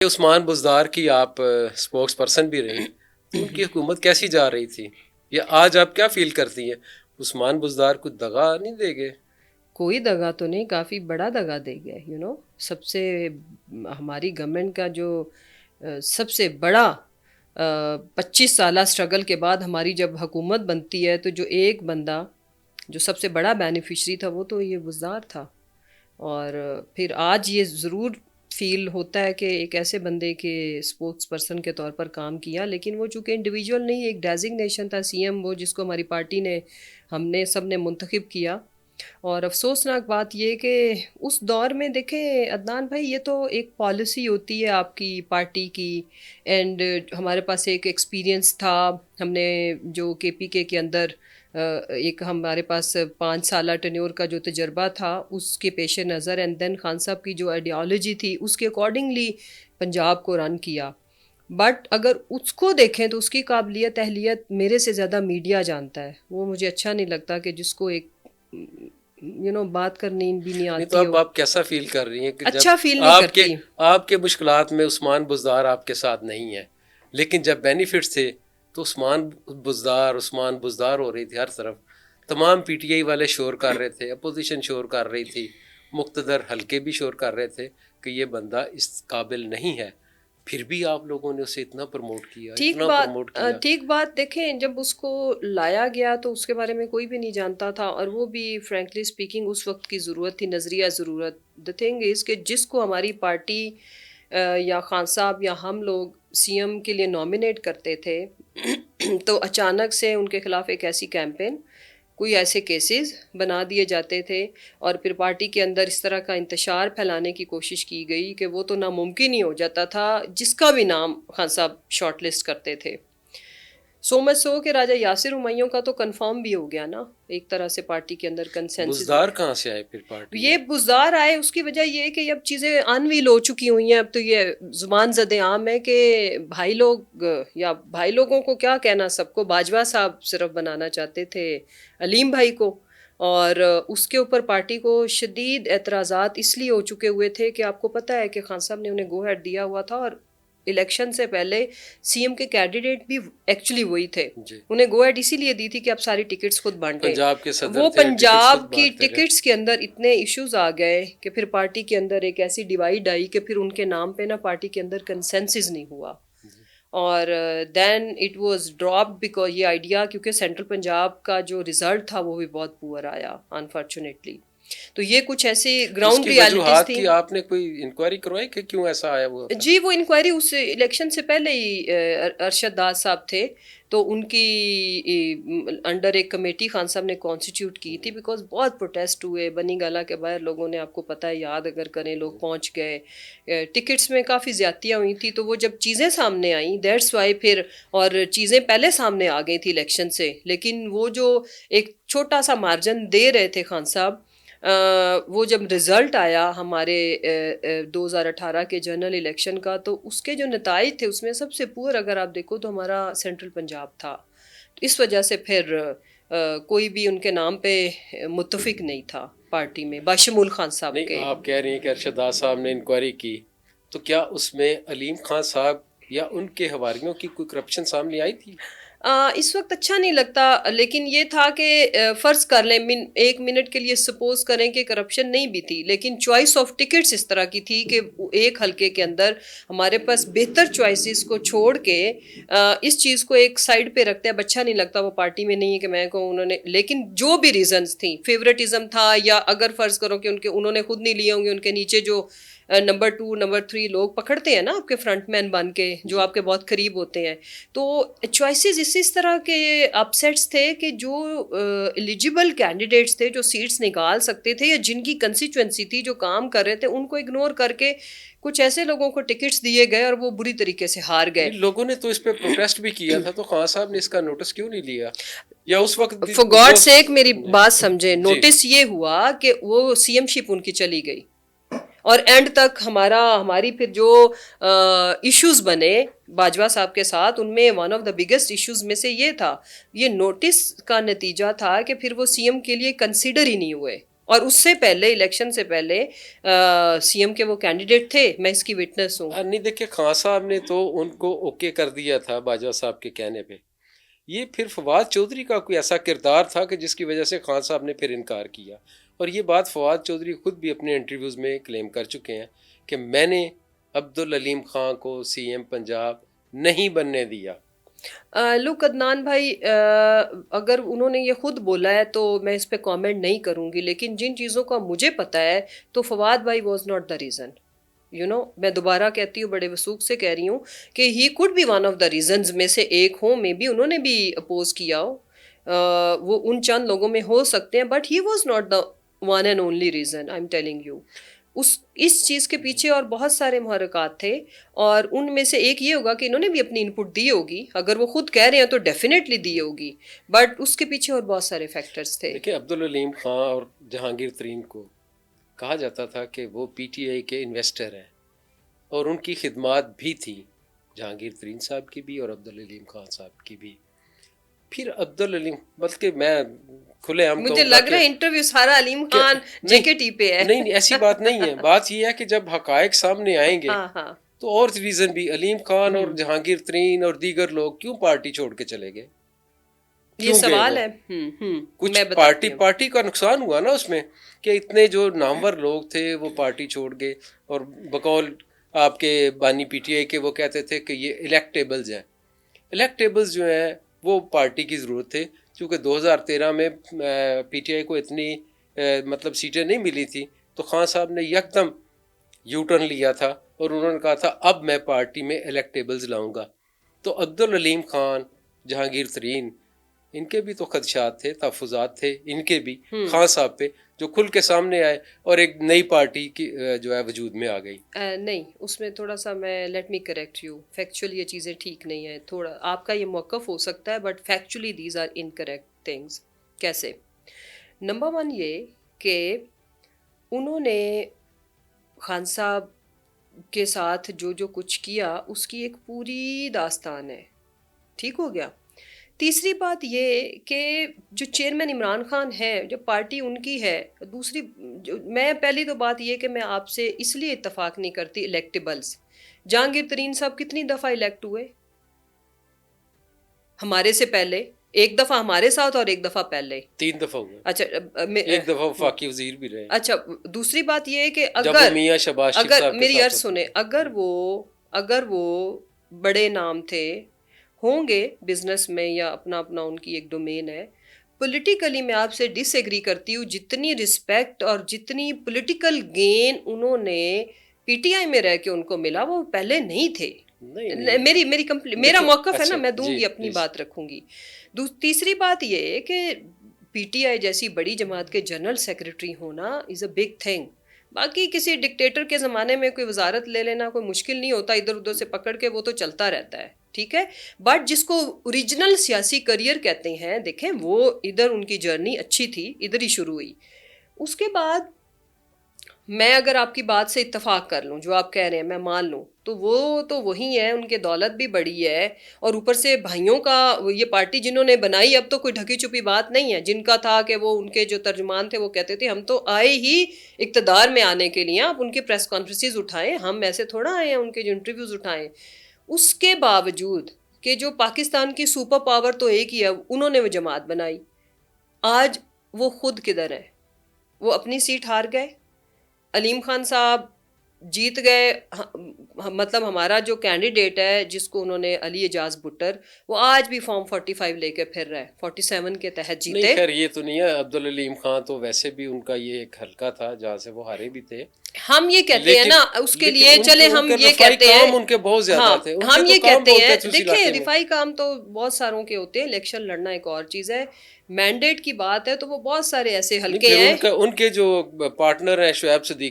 عثمان بزدار کی آپ spokes person بھی رہی، تو ان کی حکومت کیسی جا رہی تھی، یا آج آپ کیا فیل کرتی ہیں؟ عثمان بزدار کو دغا نہیں دے گئے؟ کوئی دگا تو نہیں، کافی بڑا دگا دے گیا سب سے ہماری گورنمنٹ کا جو سب سے بڑا 25 سالہ اسٹرگل کے بعد ہماری جب حکومت بنتی ہے تو جو ایک بندہ جو سب سے بڑا بینیفیشری تھا وہ تو یہ بزدار تھا. اور پھر آج یہ ضرور فیل ہوتا ہے کہ ایک ایسے بندے کے اسپوکس پرسن کے طور پر کام کیا، لیکن وہ چونکہ انڈیویجول نہیں، ایک ڈیزگنیشن تھا سی ایم، وہ جس کو ہماری پارٹی نے، ہم نے سب نے منتخب کیا. اور افسوسناک بات یہ کہ اس دور میں دیکھیں عدنان بھائی، یہ تو ایک پالیسی ہوتی ہے آپ کی پارٹی کی، اینڈ ہمارے پاس ایک ایکسپیرینس تھا. ہم نے جو کے پی کے اندر ایک ہمارے پاس 5 سالہ ٹینیور کا جو تجربہ تھا، اس کے پیش نظر اینڈ دین خان صاحب کی جو آئیڈیالوجی تھی اس کے اکارڈنگلی پنجاب کو رن کیا. بٹ اگر اس کو دیکھیں تو اس کی قابلیت اہلیت میرے سے زیادہ میڈیا جانتا ہے. وہ مجھے اچھا نہیں لگتا کہ جس کو ایک بات کرنی بھی نہیں نہیں تو آتی اب ہو. آپ کیسا فیل کر رہی ہیں کہ اچھا جب فیل نہیں کرتی. آپ کے مشکلات میں عثمان بزدار آپ کے ساتھ نہیں ہے، لیکن جب بینیفٹس تھے تو عثمان بزدار ہو رہی تھی ہر طرف، تمام پی ٹی آئی والے شور کر رہے تھے، اپوزیشن شور کر رہی تھی، مقتدر حلقے بھی شور کر رہے تھے کہ یہ بندہ اس قابل نہیں ہے، پھر بھی آپ لوگوں نے اسے اتنا پروموٹ کیا، اتنا پروموٹ کیا. ٹھیک بات. دیکھیں جب اس کو لایا گیا تو اس کے بارے میں کوئی بھی نہیں جانتا تھا، اور وہ بھی فرینکلی اسپیکنگ اس وقت کی ضرورت تھی، نظریہ ضرورت. دا تھنگ از کہ جس کو ہماری پارٹی یا خان صاحب یا ہم لوگ سی ایم کے لیے نامینیٹ کرتے تھے تو اچانک سے ان کے خلاف ایک ایسی کیمپین، کوئی ایسے کیسز بنا دیے جاتے تھے، اور پھر پارٹی کے اندر اس طرح کا انتشار پھیلانے کی کوشش کی گئی کہ وہ تو ناممکن ہی ہو جاتا تھا جس کا بھی نام خان صاحب شارٹ لسٹ کرتے تھے. سو مچ سو کہ راجہ یاسر ہمایوں کا تو کنفرم بھی ہو گیا نا ایک طرح سے پارٹی کے اندر کنسنسس. بزدار کہاں سے آئے پھر پارٹی؟ یہ بزدار آئے اس کی وجہ یہ ہے کہ اب چیزیں انویل ہو چکی ہوئی ہیں. اب تو یہ زبان زد عام ہے کہ بھائی لوگ، یا بھائی لوگوں کو کیا کہنا، سب کو باجوہ صاحب صرف بنانا چاہتے تھے، علیم بھائی کو. اور اس کے اوپر پارٹی کو شدید اعتراضات اس لیے ہو چکے ہوئے تھے کہ آپ کو پتہ ہے کہ خان صاحب نے انہیں گو ہیڈ دیا ہوا تھا، اور الیکشن سے پہلے سی ایم کے کینڈیڈیٹ بھی ایکچولی وہی تھے. انہیں گو ہیڈ اسی لیے دی تھی کہ آپ ساری ٹکٹس خود بانٹیں. پنجاب کے صدر وہ تھے، پنجاب کی ٹکٹس کے اندر اتنے ایشوز آ گئے کہ پھر پارٹی کے اندر ایک ایسی ڈیوائڈ آئی کہ پھر ان کے نام پہ نا پارٹی کے اندر کنسنسس نہیں ہوا. اور then it was drop because یہ آئیڈیا، کیونکہ سینٹرل پنجاب کا جو رزلٹ تھا وہ بھی بہت پور آیا انفارچونیٹلی. تو یہ کچھ ایسی گراؤنڈ ریالٹیز تھیں. آپ نے کوئی انکوائری کروائی کہ کیوں ایسا آیا ہوا؟ جی وہ انکوائری اس الیکشن سے پہلے ہی ارشد داس صاحب تھے تو ان کی انڈر ایک کمیٹی خان صاحب نے کانسٹیٹیوٹ کی تھی، بیکاز بہت پروٹیسٹ ہوئے بنی گالا کے باہر. لوگوں نے، آپ کو پتہ ہے، یاد اگر کریں، لوگ پہنچ گئے، ٹکٹس میں کافی زیادتیاں ہوئی تھیں. تو وہ جب چیزیں سامنے آئیں، دیٹس وائی پھر، اور چیزیں پہلے سامنے آ گئی تھی الیکشن سے، لیکن وہ جو ایک چھوٹا سا مارجن دے رہے تھے خان صاحب، وہ جب رزلٹ آیا ہمارے 2018 کے جنرل الیکشن کا، تو اس کے جو نتائج تھے اس میں سب سے پور اگر آپ دیکھو تو ہمارا سینٹرل پنجاب تھا. اس وجہ سے پھر کوئی بھی ان کے نام پہ متفق نہیں تھا پارٹی میں باشمول خان صاحب کے. نہیں، آپ کہہ رہی ہیں کہ ارشد داس صاحب نے انکوائری کی، تو کیا اس میں علیم خان صاحب یا ان کے حواریوں کی کوئی کرپشن سامنے آئی تھی؟ اس وقت اچھا نہیں لگتا، لیکن یہ تھا کہ فرض کر لیں، 1 منٹ کے لیے سپوز کریں کہ کرپشن نہیں بھی تھی، لیکن چوائس آف ٹکٹس اس طرح کی تھی کہ ایک حلقے کے اندر ہمارے پاس بہتر چوائسیز کو چھوڑ کے اس چیز کو ایک سائڈ پہ رکھتے ہیں. اب اچھا نہیں لگتا، وہ پارٹی میں نہیں ہے کہ میں کہوں انہوں نے، لیکن جو بھی ریزنز تھیں، فیوریٹزم تھا، یا اگر فرض کرو کہ انہوں نے خود نہیں لیے ہوں گے، ان کے نیچے جو نمبر 2 نمبر 3 لوگ پکڑتے ہیں نا آپ کے فرنٹ مین بن کے، جو آپ کے بہت قریب ہوتے ہیں، تو چوائسیز اس طرح کے اپسیٹس تھے کہ جو ایلیجیبل کینڈیڈیٹس تھے، جو سیٹس نکال سکتے تھے یا جن کی کنسٹیچوئنسی تھی، جو کام کر رہے تھے، ان کو اگنور کر کے کچھ ایسے لوگوں کو ٹکٹس دیے گئے اور وہ بری طریقے سے ہار گئے. لوگوں نے تو اس پہ پروٹیسٹ بھی کیا تھا، تو خان صاحب نے اس کا نوٹس کیوں نہیں لیا؟ یا اس وقت فار گاڈ سیک میری بات سمجھیں، نوٹس یہ ہوا کہ وہ سی ایم شپ ان کی چلی گئی، اور اینڈ تک ہماری پھر جو ایشوز بنے باجوہ صاحب کے ساتھ، ان میں one of the biggest issues میں سے یہ تھا. یہ نوٹس کا نتیجہ تھا کہ پھر وہ سی ایم کے لیے کنسیڈر ہی نہیں ہوئے. اور اس سے پہلے الیکشن سے پہلے سی ایم کے وہ کینڈیڈیٹ تھے, میں اس کی وٹنس ہوں. نہیں دیکھیں, خان صاحب نے تو ان کو اوکے کر دیا تھا باجوہ صاحب کے کہنے پہ. یہ پھر فواد چودھری کا کوئی ایسا کردار تھا کہ جس کی وجہ سے خان صاحب نے پھر انکار کیا. اور یہ بات فواد چودھری خود بھی اپنے انٹرویوز میں کلیم کر چکے ہیں کہ میں نے عبدالعلیم خان کو سی ایم پنجاب نہیں بننے دیا. لک عدنان بھائی, اگر انہوں نے یہ خود بولا ہے تو میں اس پہ کامنٹ نہیں کروں گی, لیکن جن چیزوں کا مجھے پتہ ہے تو فواد بھائی واز ناٹ دا ریزن. میں دوبارہ کہتی ہوں, بڑے وثوق سے کہہ رہی ہوں کہ he could be one of the reasons میں سے ایک ہوں, میں بھی انہوں نے بھی اپوز کیا ہو, وہ ان چند لوگوں میں ہو سکتے ہیں, but he was not the one and only reason. I am telling you, اس چیز کے پیچھے اور بہت سارے محرکات تھے, اور ان میں سے ایک یہ ہوگا کہ انہوں نے بھی اپنی ان پٹ دی ہوگی. اگر وہ خود کہہ رہے ہیں تو ڈیفینیٹلی دی ہوگی, بٹ اس کے پیچھے اور بہت سارے فیکٹرز تھے. دیکھیں, عبدالعلیم خان اور جہانگیر ترین کو کہا جاتا تھا کہ وہ پی ٹی آئی کے انویسٹر ہیں, اور ان کی خدمات بھی تھیں, جہانگیر ترین صاحب کی بھی اور عبدالعلیم خان صاحب کی بھی. پھر عبدالعلیم, بلکہ میں کھلے عام مجھے لگ رہا ہے انٹرویو سارا علیم خان جے کے ٹی پہ ہے. نہیں, ایسی بات نہیں ہے. بات یہ ہے کہ جب حقائق سامنے آئیں گے تو اور ریزن بھی, علیم خان اور جہانگیر ترین اور دیگر لوگ کیوں پارٹی چھوڑ کے چلے گئے, یہ سوال ہے. کچھ پارٹی کا نقصان ہوا نا اس میں, کہ اتنے جو نامور لوگ تھے وہ پارٹی چھوڑ گئے, اور بقول آپ کے بانی پی ٹی آئی کے وہ کہتے تھے کہ یہ الیکٹیبلز ہیں. الیکٹیبلز جو ہیں وہ پارٹی کی ضرورت تھے, چونکہ 2013 میں پی ٹی آئی کو اتنی مطلب سیٹیں نہیں ملی تھی, تو خان صاحب نے یکدم یو ٹرن لیا تھا اور انہوں نے کہا تھا اب میں پارٹی میں الیکٹیبلز لاؤں گا. تو عبدالعلیم خان, جہانگیر ترین, ان کے بھی تو خدشات تھے, تحفظات تھے ان کے بھی خان صاحب پہ, جو کھل کے سامنے آئے اور ایک نئی پارٹی کی جو ہے وجود میں آ گئی. نہیں, اس میں تھوڑا سا میں let me correct you, factually یہ چیزیں ٹھیک نہیں ہیں. تھوڑا آپ کا یہ موقف ہو سکتا ہے, but factually these are incorrect things. کیسے؟ نمبر 1 یہ کہ انہوں نے خان صاحب کے ساتھ جو کچھ کیا اس کی ایک پوری داستان ہے. ٹھیک ہو گیا. تیسری بات یہ کہ جو چیئرمین عمران خان ہے, جو پارٹی ان کی ہے. دوسری میں پہلی تو بات یہ کہ میں آپ سے اس لیے اتفاق نہیں کرتی الیکٹیبلز. جہانگیر ترین صاحب کتنی دفعہ الیکٹ ہوئے ہمارے سے پہلے؟ ایک دفعہ ہمارے ساتھ اور ایک دفعہ پہلے. 3 دفعہ ہوئے. اچھا, ایک دفعہ وفاقی وزیر بھی رہے. اچھا, دوسری بات یہ ہے کہ اگر میری عرض سنیں, اگر وہ بڑے نام تھے, ہوں گے بزنس میں یا اپنا ان کی ایک ڈومین ہے. پولیٹیکلی میں آپ سے ڈس ایگری کرتی ہوں, جتنی رسپیکٹ اور جتنی پولیٹیکل گین انہوں نے پی ٹی آئی میں رہ کے ان کو ملا وہ پہلے نہیں تھے. میرا موقف ہے نا, میں دوں گی, اپنی بات رکھوں گی. تیسری بات یہ کہ پی ٹی آئی جیسی بڑی جماعت کے جنرل سیکرٹری ہونا از اے بگ تھنگ. باقی کسی ڈکٹیٹر کے زمانے میں کوئی وزارت لے لینا کوئی مشکل نہیں ہوتا, ادھر ادھر سے پکڑ کے وہ تو چلتا رہتا ہے, ٹھیک ہے. بٹ جس کو اوریجنل سیاسی کریئر کہتے ہیں, دیکھیں وہ ادھر ان کی جرنی اچھی تھی, ادھر ہی شروع ہوئی. اس کے بعد میں اگر آپ کی بات سے اتفاق کر لوں, جو آپ کہہ رہے ہیں میں مان لوں, تو وہ تو وہی ہیں, ان کے دولت بھی بڑی ہے, اور اوپر سے بھائیوں کا یہ پارٹی جنہوں نے بنائی, اب تو کوئی ڈھکی چھپی بات نہیں ہے. جن کا تھا کہ وہ ان کے جو ترجمان تھے وہ کہتے تھے ہم تو آئے ہی اقتدار میں آنے کے لیے, آپ ان کی پریس کانفرنسز اٹھائیں, ہم ایسے تھوڑا آئے ہیں ان کے جو انٹرویوز اٹھائیں. اس کے باوجود کہ جو پاکستان کی سپر پاور تو ایک ہی ہے, انہوں نے وہ جماعت بنائی. آج وہ خود کدھر ہے؟ وہ اپنی سیٹ ہار گئے. علیم خان صاحب جیت گئے, مطلب ہمارا جو کینڈیڈیٹ ہے جس کو انہوں نے علی اعجاز بٹر, وہ آج بھی فارم 45 لے کے پھر رہا ہے, 47 کے تحت جیتے. نہیں خیر یہ تو نہیں ہے. عبدالعلیم خان تو ویسے بھی ان کا یہ ایک حلقہ تھا جہاں سے وہ ہارے بھی تھے. ہم یہ کہتے ہیں نا اس کے لیے, چلے ہم یہ کہتے ہیں ان کے بہت زیادہ تھے, ہم یہ کہتے ہیں, دیکھیں رفائی کام تو بہت ساروں کے ہوتے ہیں, الیکشن لڑنا ایک اور چیز ہے. مینڈیٹ کی بات ہے تو وہ بہت سارے ایسے حلقے ہیں. ان کے جو پارٹنر ہیں شعیب صدیقی